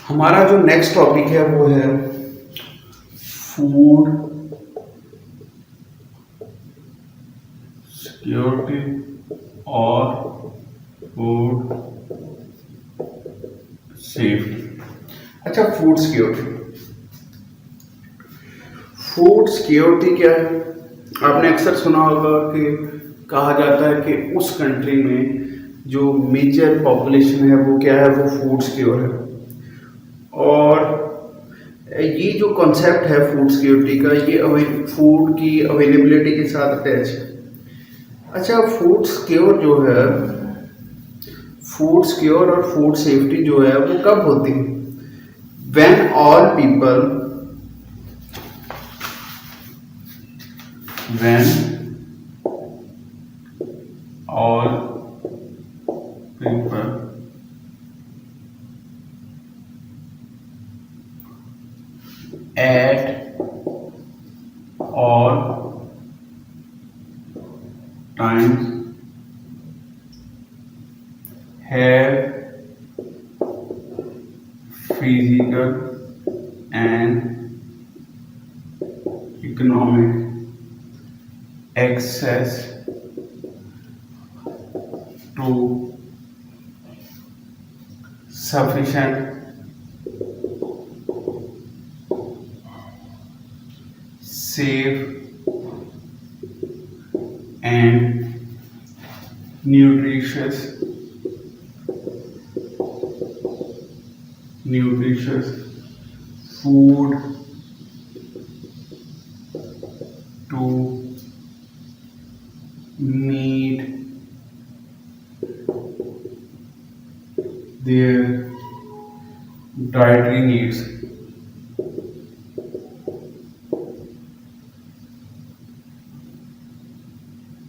हमारा जो next topic है वो है फूड सिक्योरिटी और फूड सेफ्टी। अच्छा, फूड सिक्योरिटी। फूड सिक्योरिटी क्या है? आपने अक्सर सुना होगा कि कहा जाता है कि उस कंट्री में जो मेजर पॉपुलेशन है वो क्या है, वो फूड सिक्योर है। और ये जो कॉन्सेप्ट है फूड सिक्योरिटी का, ये फूड की अवेलेबिलिटी के साथ अटैच है। अच्छा, फूड सिक्योर जो है, फूड सिक्योर और फूड सेफ्टी जो है वो कब होती है? When all people, when all people at all times have physical and economic access to sufficient safe and nutritious food to meet their dietary needs.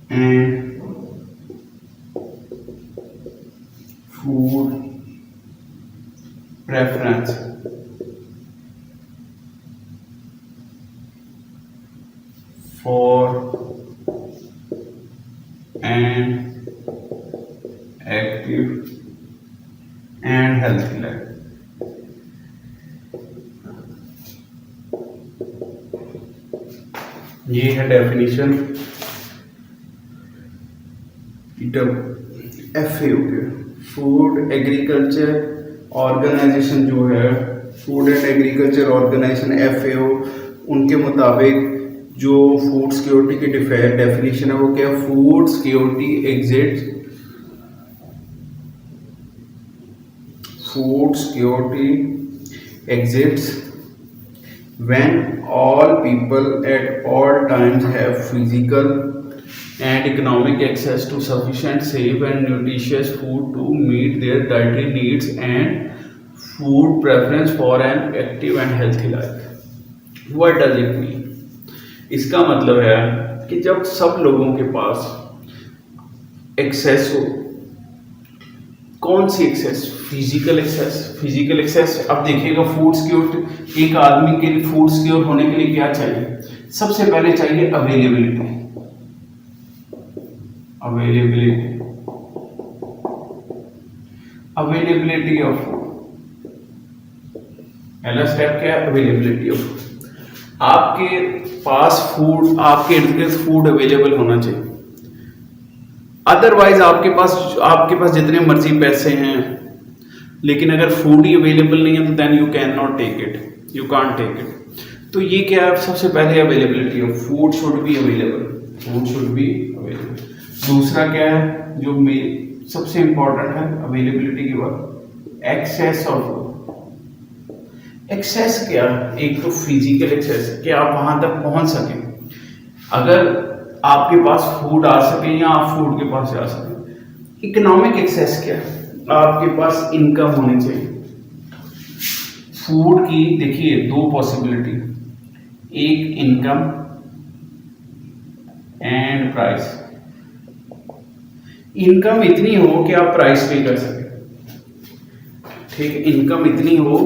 And food preference for an active and healthy life. ये है definition FAO के। Food agriculture organisation जो है, food and agriculture organisation FAO, उनके मुताबिक जो food security की definition है वो क्या? Food security exist, food security exists when all people at all times have physical and economic access to sufficient, safe and nutritious food to meet their dietary needs and food preference for an active and healthy life. What does it mean? इसका मतलब है कि जब सब लोगों के पास access हो, कौन सी access? Physical access. Physical access, अब देखिएगा फूड सिक्योरिटी, एक आदमी के लिए फूड सिक्योर होने के लिए क्या चाहिए? सबसे पहले चाहिए availability. Availability availability of food. पहला स्टेप क्या है? Availability of food. आपके पास फूड, आपके इर्द गिर्द फूड अवेलेबल होना चाहिए। अदरवाइज आपके पास जितने मर्जी पैसे हैं, लेकिन अगर फूड ही अवेलेबल नहीं है तो then you can not take it, you can't take it. तो ये क्या है? सबसे पहले availability of food should be available, food should be available. दूसरा क्या है जो सबसे इंपॉर्टेंट है अवेलेबिलिटी के बाद? Access of food. एक्सेस क्या? एक तो फिजिकल एक्सेस कि आप वहां तक पहुंच सकें, अगर आपके पास फूड आ सके या आप फूड के पास जा सकें। इकोनॉमिक एक्सेस क्या है? आपके पास इनकम होनी चाहिए। फूड की देखिए दो पॉसिबिलिटी, एक इनकम एंड प्राइस। इनकम इतनी हो कि आप प्राइस पे कर सकें, ठीक है? इनकम इतनी हो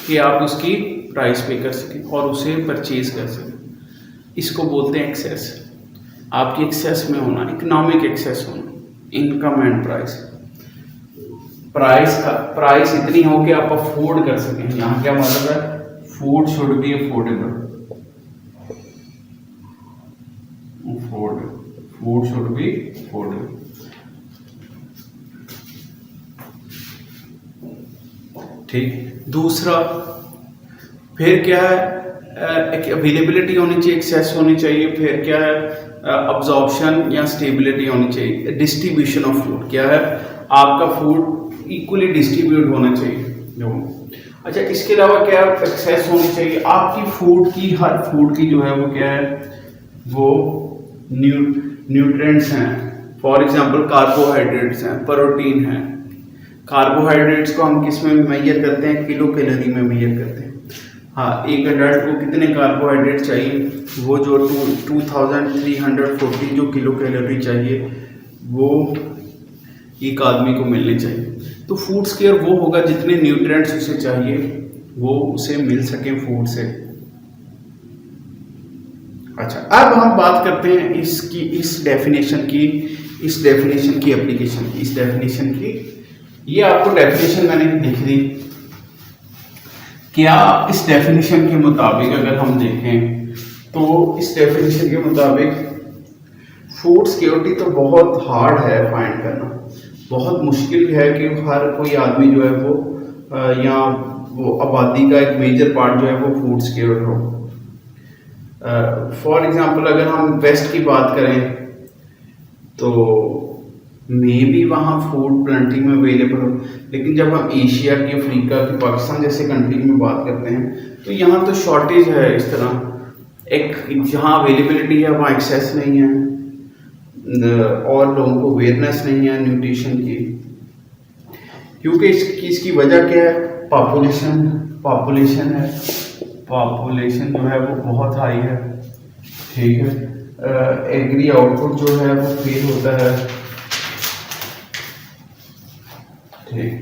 कि आप उसकी प्राइस पे कर सकें और उसे परचेज कर सकें। इसको बोलते हैं एक्सेस। आपकी एक्सेस में होना, इकोनॉमिक एक्सेस होना, इनकम एंड प्राइस। प्राइस इतनी हो कि आप अफोर्ड कर सकें। यहाँ क्या मतलब है, food should B affordable, food should B affordable. ठीक, दूसरा फिर क्या है, एक अवेलेबिलिटी होनी चाहिए, एक्सेस होनी चाहिए। फिर क्या है, अब्जॉर्प्शन या स्टेबिलिटी होनी चाहिए। डिस्ट्रीब्यूशन ऑफ फूड क्या है, आपका फूड इक्वली डिस्ट्रीब्यूट होना चाहिए जो। अच्छा, इसके अलावा क्या है, एक्सेस होनी चाहिए आपकी फूड की, हर फूड की जो है वो क्या है, वो न्यूट्रिएंट्स हैं। फॉर एग्जांपल कार्बोहाइड्रेट्स हैं, प्रोटीन है। कार्बोहाइड्रेट्स को हम किस में मेजर करते हैं, किलो कैलोरी में मेजर करते हैं। हाँ, एक अडल्ट को कितने कार्बोहाइड्रेट चाहिए, वो जो 2340 जो किलो कैलोरी चाहिए वो एक आदमी को मिलने चाहिए। तो फूड स्केयर वो होगा जितने न्यूट्रिएंट्स उसे चाहिए वो उसे मिल सके फूड से। अच्छा, अब हम बात करते हैं इसकी, इस डेफिनेशन की एप्लीकेशन की। इस डेफिनेशन की, ये आपको डेफिनेशन मैंने लिख दी। क्या इस डेफिनेशन के मुताबिक अगर हम देखें तो इस डेफिनेशन के मुताबिक फूड सिक्योरिटी तो बहुत हार्ड है फाइंड करना, बहुत मुश्किल है कि हर कोई आदमी जो है वो या वो आबादी का एक मेजर पार्ट जो है वो फूड सिक्योर हो। फॉर एग्जांपल अगर हम वेस्ट की बात करें तो मे बी वहाँ फूड प्लेंटी में अवेलेबल हो, लेकिन जब हम एशिया की, अफ्रीका की, पाकिस्तान जैसे कंट्री में बात करते हैं तो यहाँ तो शॉर्टेज है। इस तरह एक जहाँ अवेलेबिलिटी है वहाँ एक्सेस नहीं है और लोगों को अवेयरनेस नहीं है न्यूट्रिशन की, क्योंकि इसकी वजह क्या है, पॉपुलेशन है। पॉपुलेशन जो है वो बहुत हाई है, ठीक है। एग्री आउटपुट जो है वो फेल होता है, ठीक।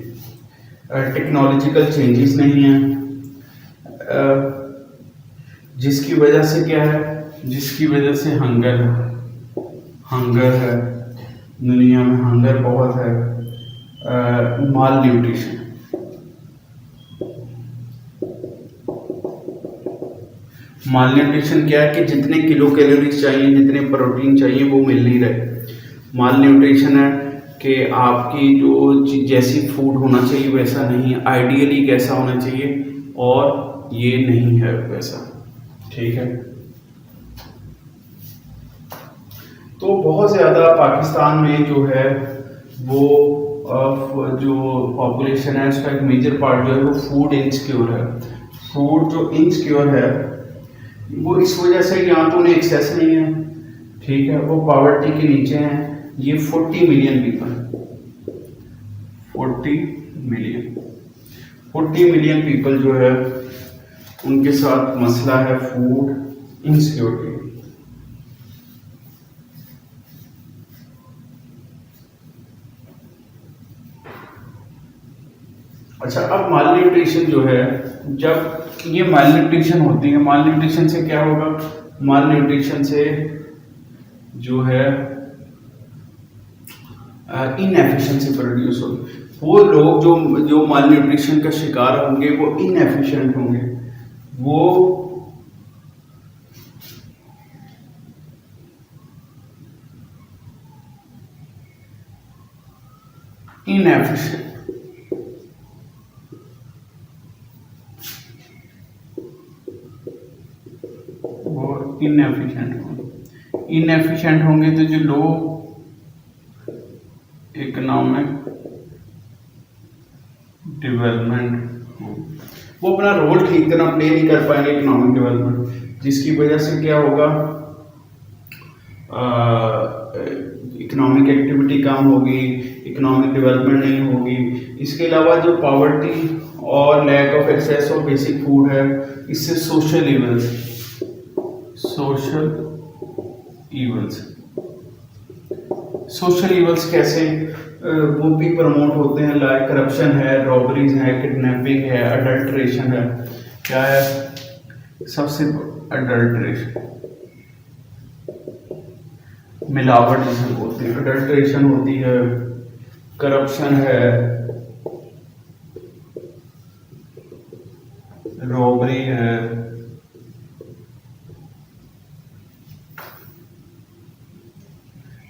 टेक्नोलॉजिकल चेंजेस नहीं है, जिसकी वजह से क्या है, जिसकी वजह से हंगर है दुनिया में, हंगर बहुत है। माल न्यूट्रिशन, माल न्यूट्रिशन क्या है कि जितने किलो कैलोरीज चाहिए, जितने प्रोटीन चाहिए वो मिल नहीं रहे। माल न्यूट्रिशन है कि आपकी जो जैसी फूड होना चाहिए वैसा नहीं, आइडियली कैसा होना चाहिए और ये नहीं है वैसा, ठीक है। तो बहुत ज़्यादा पाकिस्तान में जो है वो जो पॉपुलेशन है उसका एक मेजर पार्ट जो है वो फूड इनसिक्योर है। फूड जो इनसिक्योर है वो इस वजह से यहाँ तो उन्हें एक्सेस नहीं है, ठीक है, वो पॉवर्टी के नीचे हैं। ये 40 मिलियन पीपल, 40 मिलियन पीपल जो है उनके साथ मसला है फूड इनसिक्योरिटी। अच्छा, अब माल न्यूट्रिशन जो है, जब ये माल न्यूट्रिशन होती है, माल न्यूट्रिशन से क्या होगा, माल न्यूट्रिशन से जो है इनएफिशिएंसी प्रोड्यूस होगी। वो लोग जो माल न्यूट्रिशन का शिकार होंगे वो इनएफिशिएंट होंगे, वो इनएफिशिएंट इनएफिशिएंट होंगे तो जो लो इकोनॉमिक डेवलपमेंट वो अपना रोल ठीक तरह प्ले नहीं कर पाएंगे इकोनॉमिक डेवलपमेंट, जिसकी वजह से क्या होगा, इकोनॉमिक एक्टिविटी कम होगी, इकोनॉमिक डेवलपमेंट नहीं होगी। इसके अलावा जो पॉवर्टी और lack of access of basic food है, इससे सोशल ईवल्स कैसे वो भी प्रमोट होते हैं, लाइक करप्शन है, रॉबरीज है, किडनैपिंग है, अडल्ट्रेशन है। क्या है सबसे अडल्ट्रेशन, मिलावट जिसे बोलते हैं, अडल्ट्रेशन होती है, करप्शन है, रॉबरी है,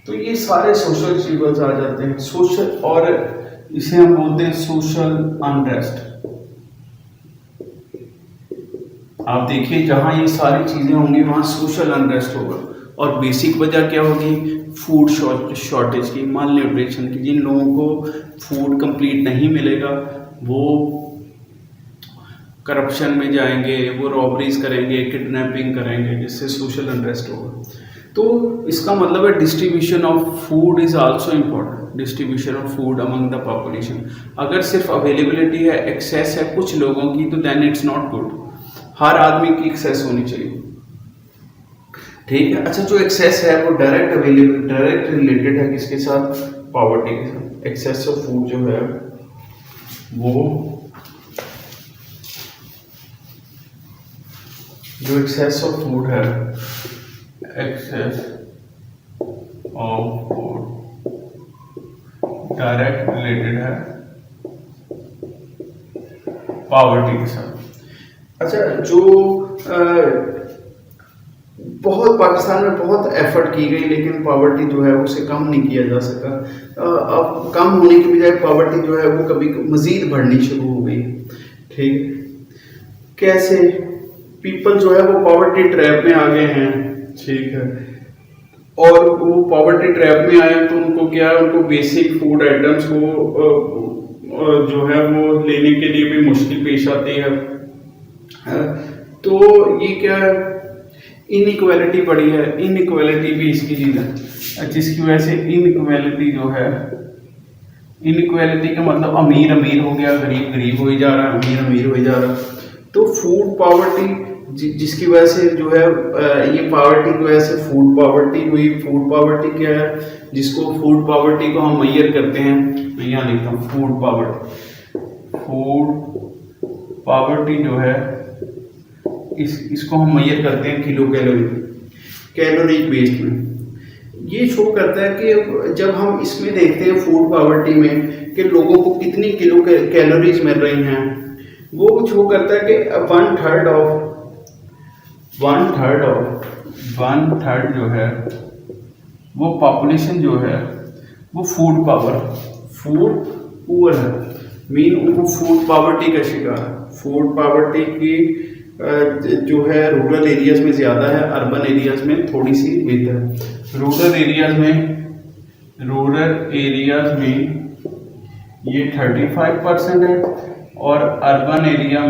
तो ये सारे सोशल इश्यूज आ जाते हैं। सोशल, और इसे हम बोलते हैं सोशल अनरेस्ट। आप देखिए जहां ये सारी चीजें होंगी वहां सोशल अनरेस्ट होगा, और बेसिक वजह क्या होगी? फूड शॉर्टेज की, माल न्यूट्रिशन की। जिन लोगों को फूड कंप्लीट नहीं मिलेगा वो करप्शन में जाएंगे, वो रॉबरीज करेंगे, किडनैपिंग करेंगे, जिससे सोशल अनरेस्ट होगा। तो इसका मतलब है distribution of food is also important, distribution of food among the population. अगर सिर्फ अवेलेबिलिटी है, एक्सेस है कुछ लोगों की, तो देन इट्स नॉट गुड। हर आदमी की एक्सेस होनी चाहिए, ठीक है। अच्छा, जो एक्सेस है वो डायरेक्ट अवेलेबल, डायरेक्ट रिलेटेड है किसके साथ? पॉवर्टी के साथ। एक्सेस ऑफ फूड जो है वो, जो एक्सेस ऑफ फूड है, access of food direct related है पॉवर्टी के साथ। अच्छा, जो बहुत पाकिस्तान में बहुत एफर्ट की गई, लेकिन पॉवर्टी जो है उसे कम नहीं किया जा सका। अब कम होने की बजाय पॉवर्टी जो है वो कभी मजीद बढ़नी शुरू हो गई, ठीक। कैसे? पीपल जो है वो पॉवर्टी ट्रैप में आ गए हैं, ठीक है। और वो पॉवर्टी ट्रैप में आए तो उनको क्या, उनको बेसिक फूड आइटम्स को जो है वो लेने के लिए भी मुश्किल पेश आती है। तो ये क्या, इनइक्वालिटी बढ़ी है। इनइक्वालिटी भी इसकी चीज़ है, जिसकी वजह से इनइक्वालिटी जो है, इनइक्वालिटी का मतलब अमीर अमीर हो गया, गरीब गरीब हो ही जा रहा है, अमीर अमीर हो ही जा रहा है। तो फूड पॉवर्टी जिसकी वजह से जो है ये पॉवर्टी की वजह से फूड पॉवर्टी हुई। फूड पॉवर्टी क्या है? जिसको फूड पॉवर्टी को हम मेजर करते हैं, मैं यहाँ लिखता हूँ फूड पॉवर्टी। फूड पॉवर्टी जो है इसको हम मेजर करते हैं किलो कैलोरी बेस्ड में। ये शो करता है कि जब हम इसमें देखते हैं फूड पॉवर्टी में कि लोगों को कितनी किलो कैलोरीज मिल रही हैं, वो शो करता है कि वन थर्ड जो है वो पॉपुलेशन जो है वो फूड पुअर है, मीन उनको फूड पॉवर्टी का शिकार है। फूड पॉवर्टी की जो है रूरल एरियाज में ज़्यादा है, अर्बन एरियाज में थोड़ी सी बेहतर है। रूरल एरियाज में ये 35% है, और अर्बन एरिया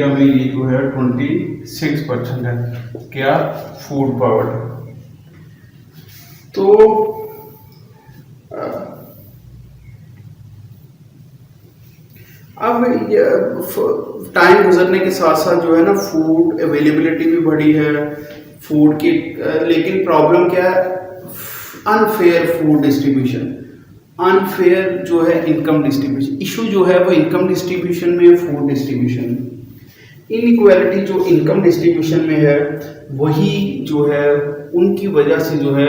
में ये जो है 26% है। क्या? Food poverty. तो अब टाइम गुजरने के साथ साथ जो है ना फूड अवेलेबिलिटी भी बढ़ी है फूड की, लेकिन प्रॉब्लम क्या है? अनफेयर फूड डिस्ट्रीब्यूशन, अनफेयर जो है इनकम डिस्ट्रीब्यूशन। इशू जो है वो इनकम डिस्ट्रीब्यूशन में, फूड डिस्ट्रीब्यूशन में। इनइक्वालिटी जो इनकम डिस्ट्रीब्यूशन में है वही जो है उनकी वजह से जो है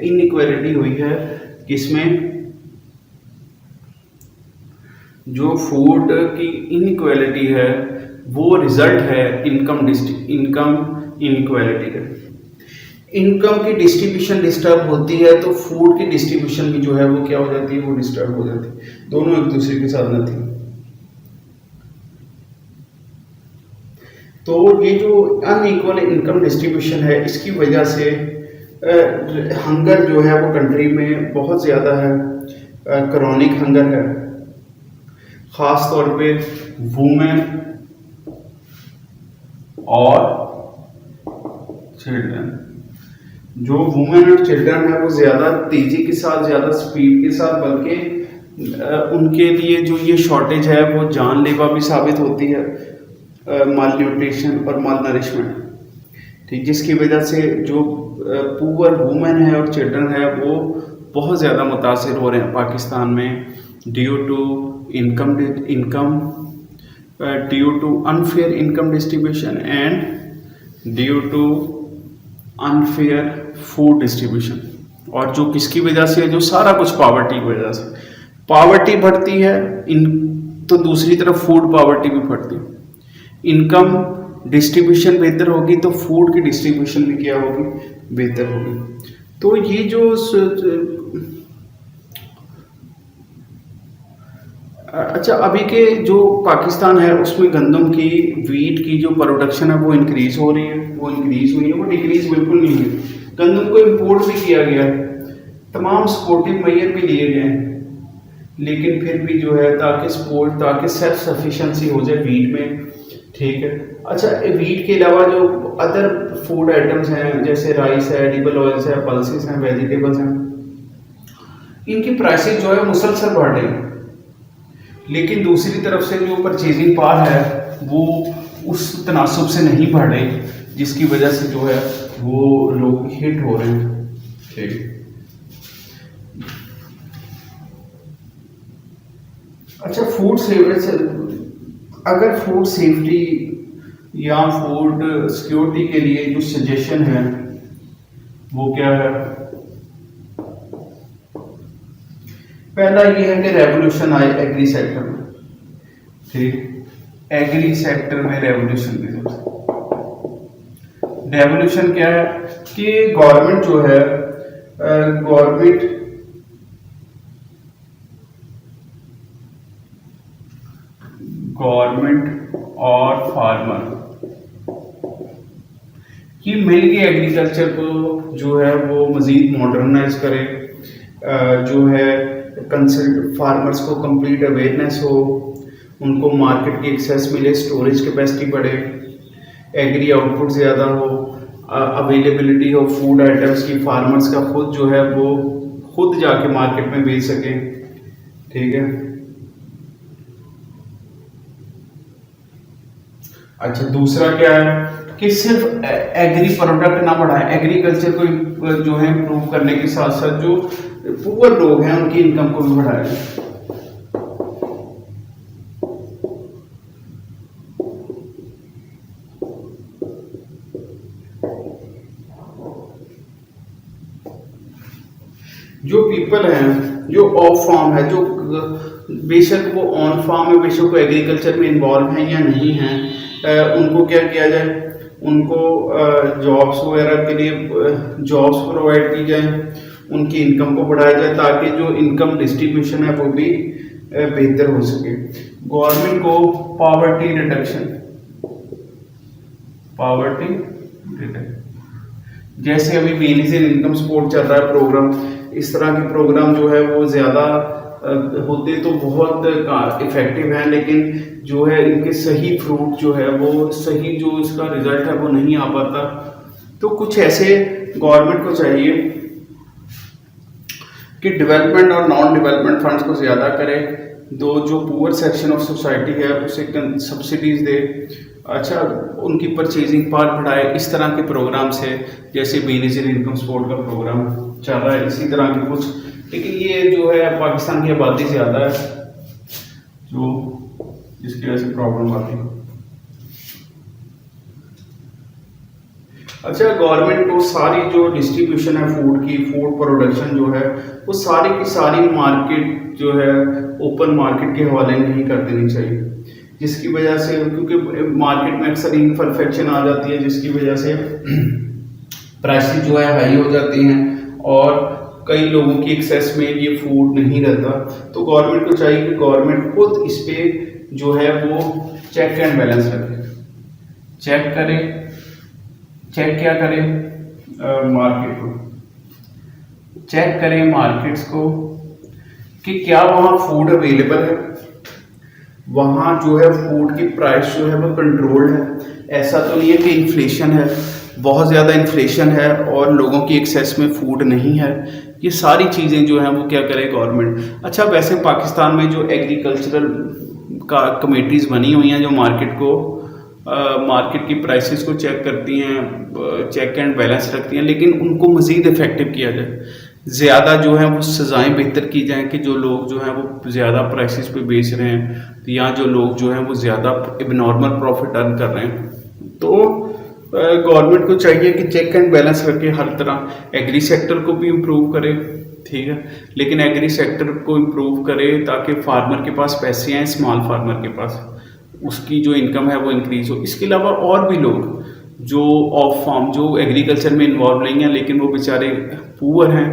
इनइक्वालिटी हुई है। किसमें? जो फूड की इनइक्वालिटी है वो रिजल्ट है इनकम इनइक्वालिटी का। इनकम की डिस्ट्रीब्यूशन डिस्टर्ब होती है तो फूड की डिस्ट्रीब्यूशन भी जो है वो क्या हो जाती है? वो डिस्टर्ब हो जाती है। दोनों एक दूसरे के साथ नहीं थी। तो ये जो अनइक्वल इनकम डिस्ट्रीब्यूशन है इसकी वजह से हंगर जो है वो कंट्री में बहुत ज़्यादा है, क्रॉनिक हंगर है, ख़ास तौर पे वुमेन और चिल्ड्रन। जो वुमेन और चिल्ड्रन है वो ज़्यादा तेज़ी के साथ, ज़्यादा स्पीड के साथ, बल्कि उनके लिए जो ये शॉर्टेज है वो जानलेवा भी साबित होती है, माल न्यूट्रिशन और माल नरिशमेंट, ठीक। जिसकी वजह से जो पुअर वुमेन है और चिल्ड्रन है वो बहुत ज़्यादा मुतासिर हो रहे हैं पाकिस्तान में, due to due to unfair income distribution and due to unfair food distribution। और जो किसकी वजह से? जो सारा कुछ पॉवर्टी की वजह से। पावर्टी बढ़ती है इन, तो दूसरी तरफ फूड पावर्टी भी बढ़ती है। इनकम डिस्ट्रीब्यूशन बेहतर होगी तो फूड की डिस्ट्रीब्यूशन भी क्या होगी, बेहतर होगी। तो ये जो अच्छा, अभी के जो पाकिस्तान है उसमें गंदम की, वीट की जो प्रोडक्शन है वो इंक्रीज हो रही है, वो इंक्रीज हुई है, वो डिक्रीज बिल्कुल नहीं हुई। गंदम को इंपोर्ट भी किया गया, तमाम सपोर्टिव मेजर भी लिए गए, लेकिन फिर भी जो है ताकि सेल्फ सफिशिएंसी हो जाए वीट में, ठीक है। अच्छा, वीट के अलावा जो अदर फूड आइटम्स हैं जैसे राइस है, एडिबल ऑयल्स है, पल्सेस हैं, वेजिटेबल्स हैं, इनकी प्राइसेस जो है मुसलसल बढ़ रही है, लेकिन दूसरी तरफ से जो परचेजिंग पावर है वो उस तनासब से नहीं बढ़ रही, जिसकी वजह से जो है वो लोग हिट हो रहे हैं, ठीक। अच्छा, अगर फूड सेफ्टी या फूड सिक्योरिटी के लिए जो सजेशन है वो क्या है? पहला ये है कि रेवोल्यूशन आए एग्री सेक्टर में, ठीक। एग्री सेक्टर में रेवोल्यूशन रेवोल्यूशन क्या है कि गवर्नमेंट जो है गवर्नमेंट और फार्मर ये मिलके एग्रीकल्चर को जो है वो मजीद मॉडर्नाइज करे, जो है कंसल्ट फार्मर्स को कंप्लीट अवेयरनेस हो, उनको मार्केट की एक्सेस मिले, स्टोरेज कैपेसिटी बढ़े, एग्री आउटपुट ज़्यादा हो, अवेलेबिलिटी हो फूड आइटम्स की, फार्मर्स का खुद जो है वो खुद जाके मार्केट में बेच सकें, ठीक है। अच्छा, दूसरा क्या है कि सिर्फ एग्री प्रोडक्ट ना बढ़ाएं, एग्रीकल्चर को जो है इम्प्रूव करने के साथ साथ जो पुअर लोग हैं उनकी इनकम को भी बढ़ाएं। जो पीपल हैं जो ऑफ फार्म है, जो बेशक वो ऑन फार्म है, बेशक वो एग्रीकल्चर में इन्वॉल्व हैं या नहीं हैं, उनको क्या किया जाए, उनको जॉब्स वगैरह के लिए जॉब्स प्रोवाइड की जाए, उनकी इनकम को बढ़ाया जाए ताकि जो इनकम डिस्ट्रीब्यूशन है वो भी बेहतर हो सके। गवर्नमेंट को पॉवर्टी रिडक्शन जैसे अभी बेनिफिशियल इनकम सपोर्ट चल रहा है प्रोग्राम, इस तरह के प्रोग्राम जो है वो ज़्यादा होते तो बहुत इफेक्टिव हैं, लेकिन जो है इनके सही फ्रूट जो है वो सही जो इसका रिजल्ट है वो नहीं आ पाता। तो कुछ ऐसे गवर्नमेंट को चाहिए कि डेवलपमेंट और नॉन डेवलपमेंट फंड्स को ज़्यादा करे, जो पुअर सेक्शन ऑफ सोसाइटी है उसे सब्सिडीज़ दे, अच्छा उनकी परचेजिंग पावर बढ़ाए, इस तरह के प्रोग्राम से, जैसे बेनिफिशियल इनकम सपोर्ट का प्रोग्राम चल रहा है इसी तरह के कुछ। लेकिन ये जो है पाकिस्तान की आबादी ज़्यादा है जो जिसकी वजह से प्रॉब्लम आती है। अच्छा, गवर्नमेंट को सारी जो डिस्ट्रीब्यूशन है फूड की, फूड प्रोडक्शन जो है वो सारी की सारी मार्केट जो है ओपन मार्केट के हवाले नहीं कर देनी चाहिए, जिसकी वजह से, क्योंकि मार्केट में अक्सर इनपरफेक्शन आ जाती है जिसकी वजह से प्राइसेस जो है हाई हो जाती हैं और कई लोगों की एक्सेस में ये फूड नहीं रहता। तो गवर्नमेंट को चाहिए कि गवर्नमेंट खुद इस पे जो है वो चेक एंड बैलेंस रखे, चेक क्या करें, मार्केट को चेक करें, मार्केट्स को, कि क्या वहाँ फूड अवेलेबल है, वहाँ जो है फूड की प्राइस जो है वो कंट्रोल्ड है। ऐसा तो नहीं है कि इन्फ्लेशन है, बहुत ज़्यादा इन्फ्लेशन है और लोगों की एक्सेस में फूड नहीं है। ये सारी चीज़ें जो हैं वो क्या करे गवर्नमेंट। अच्छा, वैसे पाकिस्तान में जो एग्रीकल्चरल का कमेटीज़ बनी हुई हैं जो मार्केट की प्राइसेस को चेक करती हैं, चेक एंड बैलेंस रखती हैं, लेकिन उनको मज़ीद इफ़ेक्टिव किया जाए, ज़्यादा जो है वो सज़ाएँ बेहतर की जाएँ कि जो लोग जो हैं वो ज़्यादा प्राइसेस पे बेच रहे हैं या जो लोग जो हैं वो ज़्यादा एबनॉर्मल प्रॉफिट अर्न कर रहे हैं। तो गवर्नमेंट को चाहिए कि चेक एंड बैलेंस रखे हर तरह, एग्री सेक्टर को भी इम्प्रूव करे, ठीक है, लेकिन एग्री सेक्टर को इम्प्रूव करे ताकि फार्मर के पास पैसे आए, स्मॉल फार्मर के पास उसकी जो इनकम है वो इंक्रीज हो। इसके अलावा और भी लोग जो ऑफ फार्म, जो एग्रीकल्चर में इन्वॉल्व नहीं है लेकिन वो बेचारे पुअर हैं,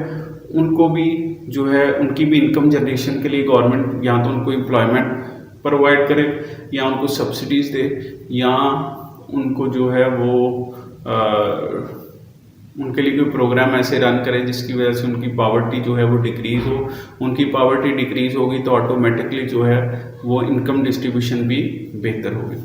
उनको भी जो है उनकी भी इनकम जनरेशन के लिए गवर्नमेंट या तो उनको एम्प्लॉयमेंट प्रोवाइड करे या उनको सब्सिडीज़ दे या उनको जो है वो उनके लिए कोई प्रोग्राम ऐसे रन करें जिसकी वजह से उनकी पावर्टी जो है वो डिक्रीज़ हो। उनकी पावर्टी डिक्रीज़ होगी तो ऑटोमेटिकली जो है वो इनकम डिस्ट्रीब्यूशन भी बेहतर होगी।